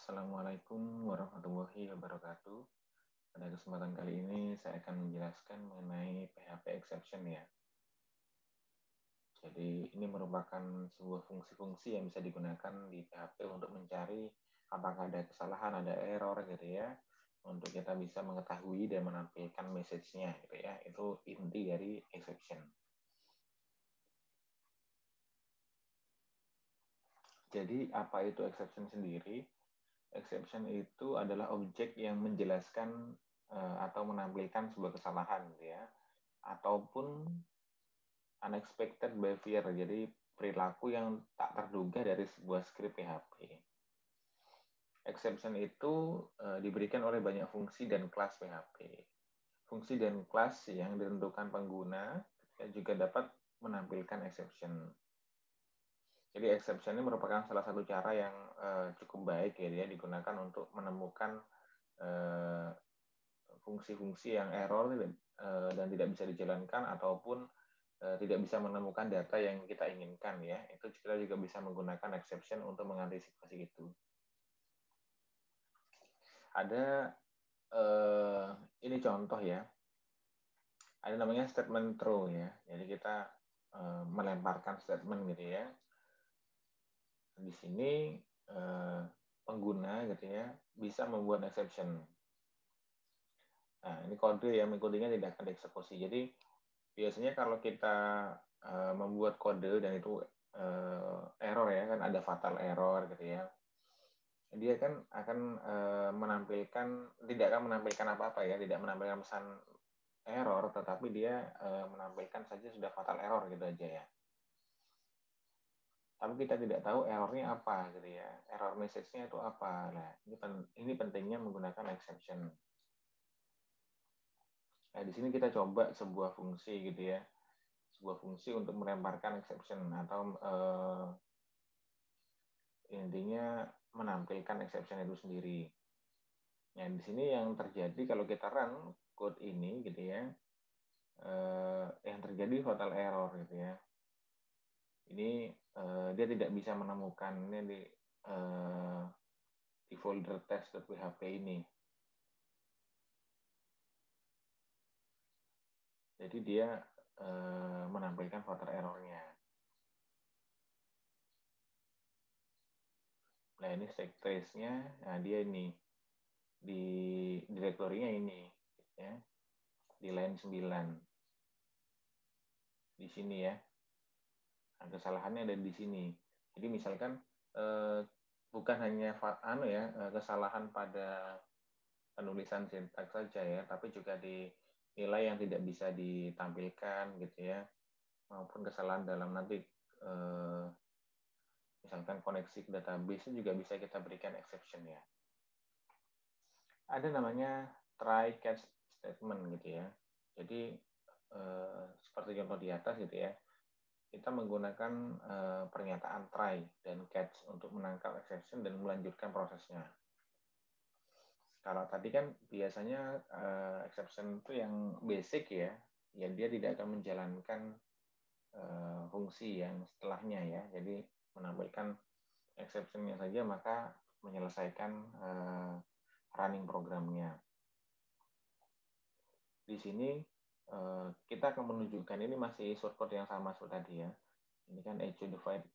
Assalamualaikum warahmatullahi wabarakatuh. Pada kesempatan kali ini saya akan menjelaskan mengenai PHP exception ya. Jadi ini merupakan sebuah fungsi-fungsi yang bisa digunakan di PHP untuk mencari apakah ada kesalahan, ada error gitu ya. Untuk kita bisa mengetahui dan menampilkan message-nya gitu ya. Itu inti dari exception. Jadi apa itu exception sendiri? Exception itu adalah objek yang menjelaskan atau menampilkan sebuah kesalahan gitu ya, ataupun unexpected behavior, jadi perilaku yang tak terduga dari sebuah script PHP. Exception itu diberikan oleh banyak fungsi dan kelas PHP. Fungsi dan kelas yang ditentukan pengguna juga dapat menampilkan exception. Jadi exception ini merupakan salah satu cara yang cukup baik ya digunakan untuk menemukan fungsi-fungsi yang error dan tidak bisa dijalankan ataupun tidak bisa menemukan data yang kita inginkan ya. Itu kita juga bisa menggunakan exception untuk mengantisipasi itu. Ada ini contoh ya. Ada namanya statement throw ya. Jadi kita melemparkan statement gitu ya. Di sini pengguna gitu ya bisa membuat exception. Nah, ini kode yang kodenya tidak akan dieksekusi. Jadi biasanya kalau kita membuat kode dan itu error ya, kan ada fatal error gitu ya. Dia kan akan menampilkan, tidak akan menampilkan apa-apa ya, tidak menampilkan pesan error, tetapi dia menampilkan saja sudah fatal error gitu aja ya. Tapi kita tidak tahu errornya apa gitu ya, error message-nya itu apa. Nah, ini pentingnya menggunakan exception. Nah, di sini kita coba sebuah fungsi gitu ya, sebuah fungsi untuk melemparkan exception atau intinya menampilkan exception itu sendiri. Nah, di sini yang terjadi kalau kita run code ini gitu ya, yang terjadi fatal error gitu ya. Ini dia tidak bisa menemukannya di folder test.php ini. Jadi dia menampilkan fatal errornya. Nah, ini stack trace-nya, nah dia ini di direktorinya ini ya, di line 9 di sini ya. Nah, kesalahannya ada di sini. Jadi misalkan bukan hanya kesalahan pada penulisan sintaks saja ya, tapi juga di nilai yang tidak bisa ditampilkan gitu ya, maupun kesalahan dalam nanti misalkan koneksi ke database juga bisa kita berikan exception ya. Ada namanya try catch statement gitu ya. Jadi seperti contoh di atas gitu ya, kita menggunakan pernyataan try dan catch untuk menangkap exception dan melanjutkan prosesnya. Kalau tadi kan biasanya exception itu yang basic ya, dia tidak akan menjalankan fungsi yang setelahnya ya. Jadi menampilkan exception-nya saja maka menyelesaikan running programnya. Di sini kita akan menunjukkan ini masih shortcode yang sama seperti tadi ya. Ini kan echo divide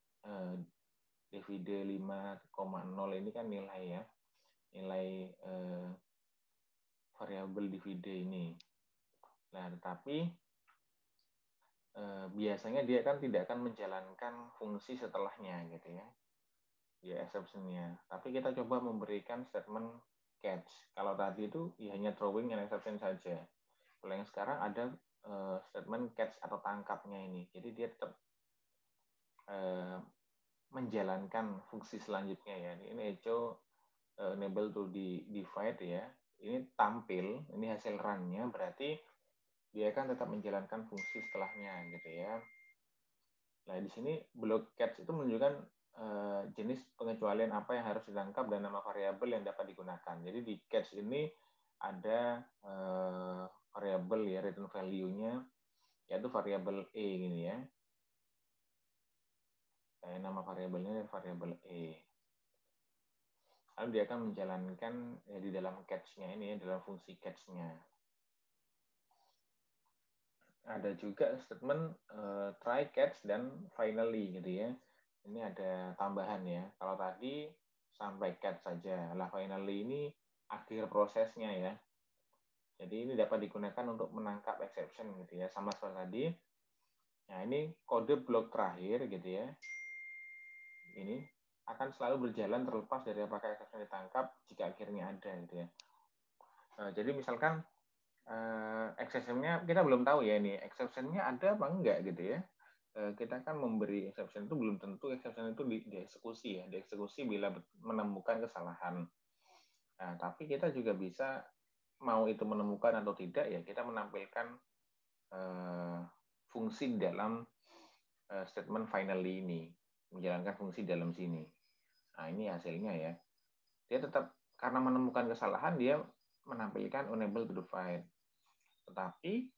divide 5,0 ini kan nilai ya, nilai variabel divide ini. Nah, tetapi biasanya dia kan tidak akan menjalankan fungsi setelahnya gitu ya, dia exception-nya. Tapi kita coba memberikan statement catch. Kalau tadi itu ya hanya throwing and exception saja. Kalau yang sekarang ada statement catch atau tangkapnya ini. Jadi dia tetap menjalankan fungsi selanjutnya ya. Ini echo enable to divide ya. Ini tampil, ini hasil run-nya, berarti dia akan tetap menjalankan fungsi setelahnya gitu ya. Nah, di sini block catch itu menunjukkan jenis pengecualian apa yang harus ditangkap dan nama variabel yang dapat digunakan. Jadi di catch ini ada variabel ya, return value-nya yaitu variabel E gini ya. Nama variabelnya variabel E. Lalu dia akan menjalankan di dalam catch-nya ini, dalam fungsi catch-nya. Ada juga statement try, catch, dan finally gitu ya. Ini ada tambahan ya. Kalau tadi sampai catch saja. Lah finally ini akhir prosesnya ya. Jadi ini dapat digunakan untuk menangkap exception gitu ya. Sama seperti tadi. Nah ini kode blok terakhir gitu ya. Ini akan selalu berjalan terlepas dari apakah exception ditangkap jika akhirnya ada gitu ya. Jadi misalkan exception-nya kita belum tahu ya ini exception-nya ada apa enggak gitu ya. Kita kan memberi exception itu belum tentu exception itu dieksekusi ya, dieksekusi bila menemukan kesalahan. Nah, tapi kita juga bisa mau itu menemukan atau tidak ya kita menampilkan fungsi dalam statement finally ini, menjalankan fungsi dalam sini. Nah, ini hasilnya ya. Dia tetap karena menemukan kesalahan dia menampilkan unable to find. Tetapi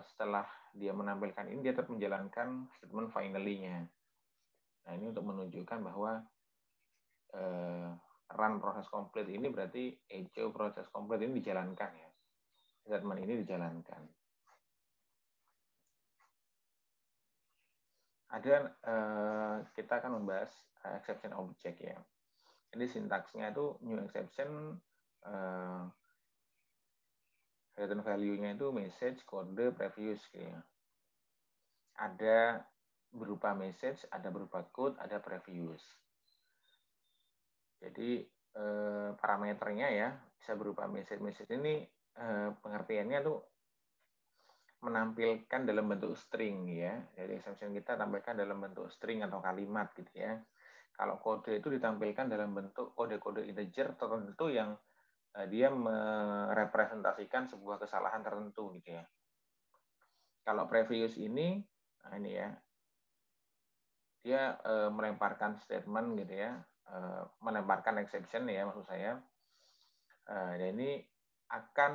setelah dia menampilkan ini, dia tetap menjalankan statement finally-nya. Nah, ini untuk menunjukkan bahwa run proses complete ini berarti echo proses complete ini dijalankan ya. Statement ini dijalankan. Ada kita akan membahas exception object ya. Jadi sintaksnya itu new exception return value-nya itu message, kode, previous gitu ya. Ada berupa message, ada berupa code, ada previous. Jadi parameternya ya bisa berupa message ini pengertiannya tuh menampilkan dalam bentuk string ya. Jadi exception kita tampilkan dalam bentuk string atau kalimat gitu ya. Kalau kode itu ditampilkan dalam bentuk kode-kode integer tertentu yang dia merepresentasikan sebuah kesalahan tertentu gitu ya. Kalau previous ini, nah ini ya, dia melemparkan statement gitu ya, melemparkan exception ya maksud saya. Dan ini akan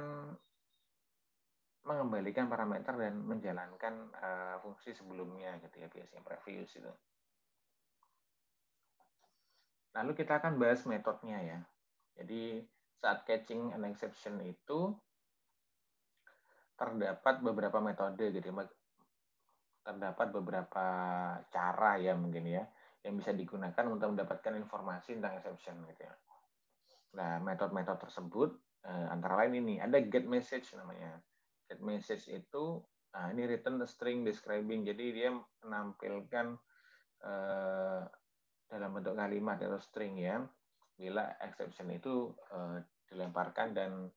mengembalikan parameter dan menjalankan fungsi sebelumnya gitu ya, biasanya previous itu. Lalu kita akan bahas metodenya ya. Jadi saat catching an exception itu terdapat beberapa metode gitu, terdapat beberapa cara ya mungkin ya yang bisa digunakan untuk mendapatkan informasi tentang exception gitu ya. Nah, metode-metode tersebut antara lain ini ada get message namanya. Get message itu ini return the string describing. Jadi dia menampilkan dalam bentuk kalimat atau string ya. Bila exception itu dilemparkan dan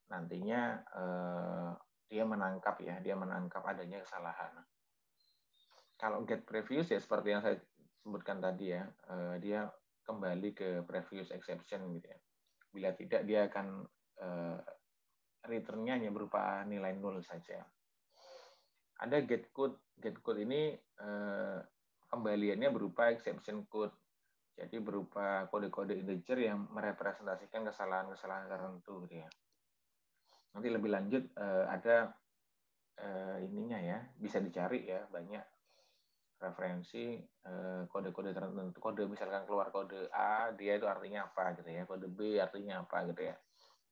nantinya dia menangkap adanya kesalahan. Kalau get previous ya seperti yang saya sebutkan tadi ya, dia kembali ke previous exception gitu ya. Bila tidak dia akan return-nya hanya berupa nilai 0 saja. Ada get code. Get code ini kembaliannya berupa exception code. Jadi berupa kode-kode integer yang merepresentasikan kesalahan-kesalahan tertentu gitu ya. Nanti lebih lanjut ada ininya ya, bisa dicari ya banyak referensi kode-kode tertentu. Kode misalkan keluar kode A, dia itu artinya apa gitu ya. Kode B artinya apa gitu ya.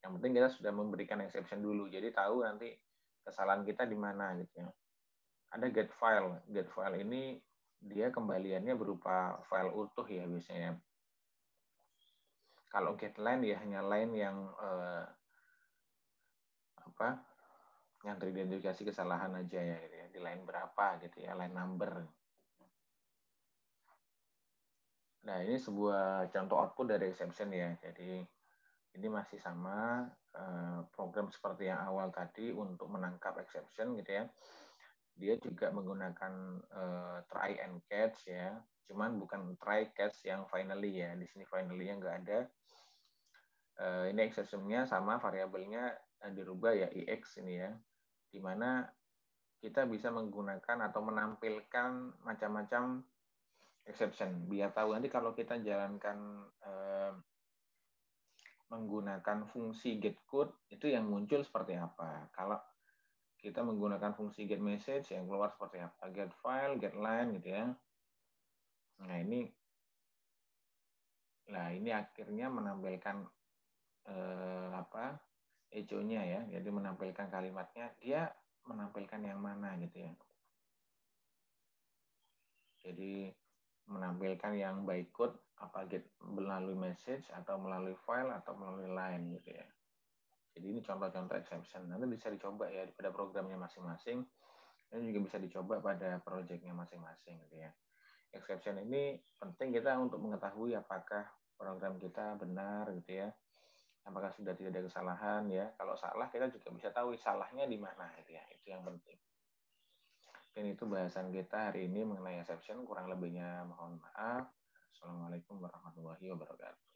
Yang penting kita sudah memberikan exception dulu. Jadi tahu nanti kesalahan kita di mana gitu ya. Ada get file. Get file ini dia kembaliannya berupa file utuh ya biasanya. Kalau get line ya hanya line yang yang teridentifikasi kesalahan aja ya gitu ya. Di line berapa gitu ya, line number. Nah, ini sebuah contoh output dari exception ya. Jadi ini masih sama program seperti yang awal tadi untuk menangkap exception gitu ya. Dia juga menggunakan try and catch ya. Cuman bukan try catch yang finally ya. Di sini finally-nya nggak ada. Ini exception-nya sama variabelnya dirubah ya EX ini ya. Di mana kita bisa menggunakan atau menampilkan macam-macam exception. Biar tahu nanti kalau kita jalankan menggunakan fungsi get code itu yang muncul seperti apa. Kalau kita menggunakan fungsi get message yang keluar seperti apa. Get file, get line gitu ya. Nah Nah, ini akhirnya menampilkan echonya ya, jadi menampilkan kalimatnya, dia menampilkan yang mana gitu ya. Jadi menampilkan yang by code, apa melalui message atau melalui file atau melalui line gitu ya. Jadi ini contoh-contoh exception. Nanti bisa dicoba ya pada programnya masing-masing, dan juga bisa dicoba pada projectnya masing-masing gitu ya. Exception ini penting kita untuk mengetahui apakah program kita benar gitu ya, apakah sudah tidak ada kesalahan ya. Kalau salah kita juga bisa tahu salahnya di mana gitu ya. Itu yang penting. Dan itu bahasan kita hari ini mengenai exception. Kurang lebihnya mohon maaf. Assalamualaikum warahmatullahi wabarakatuh.